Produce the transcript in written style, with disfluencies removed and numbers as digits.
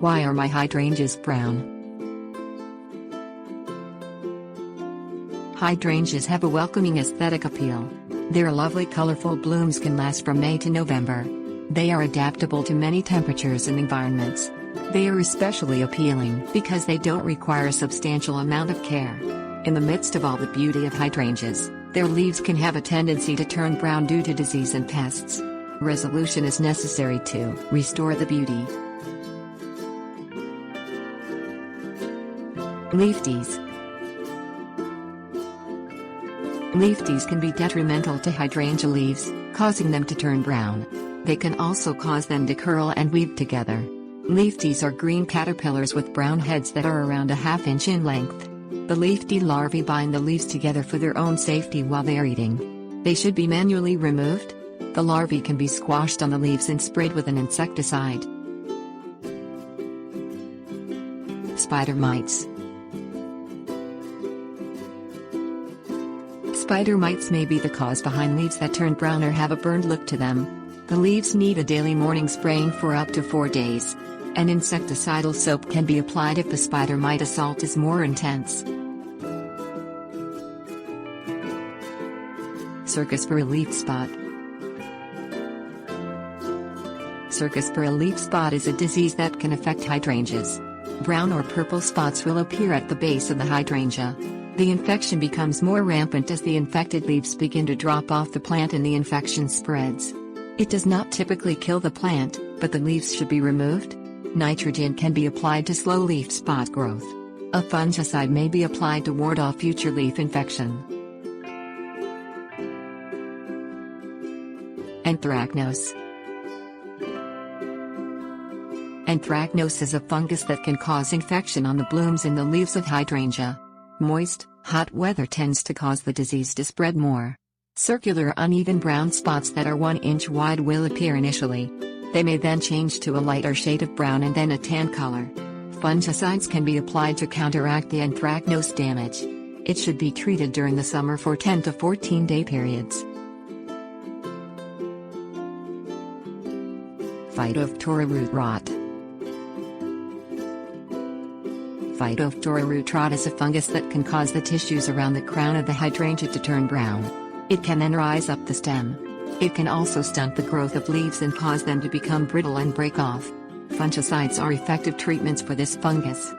Why are my hydrangeas brown? Hydrangeas have a welcoming aesthetic appeal. Their lovely colorful blooms can last from May to November. They are adaptable to many temperatures and environments. They are especially appealing because they don't require a substantial amount of care. In the midst of all the beauty of hydrangeas, their leaves can have a tendency to turn brown due to disease and pests. Resolution is necessary to restore the beauty. Leafties. Leafties can be detrimental to hydrangea leaves, causing them to turn brown. They can also cause them to curl and weave together. Leafties are green caterpillars with brown heads that are around a ½ inch in length. The leafty larvae bind the leaves together for their own safety while they are eating. They should be manually removed. The larvae can be squashed on the leaves and sprayed with an insecticide. Spider mites. Spider mites may be the cause behind leaves that turn brown or have a burned look to them. The leaves need a daily morning spraying for up to 4 days. An insecticidal soap can be applied if the spider mite assault is more intense. Cercospora leaf spot. Cercospora leaf spot is a disease that can affect hydrangeas. Brown or purple spots will appear at the base of the hydrangea. The infection becomes more rampant as the infected leaves begin to drop off the plant and the infection spreads. It does not typically kill the plant, but the leaves should be removed. Nitrogen can be applied to slow leaf spot growth. A fungicide may be applied to ward off future leaf infection. Anthracnose. Anthracnose is a fungus that can cause infection on the blooms and the leaves of hydrangea. Moist, hot weather tends to cause the disease to spread more. Circular uneven brown spots that are 1 inch wide will appear initially. They may then change to a lighter shade of brown and then a tan color. Fungicides can be applied to counteract the anthracnose damage. It should be treated during the summer for 10 to 14 day periods. Phytophtora Root Rot. Phytophtora Root Rot is a fungus that can cause the tissues around the crown of the hydrangea to turn brown. It can then rise up the stem. It can also stunt the growth of leaves and cause them to become brittle and break off. Fungicides are effective treatments for this fungus.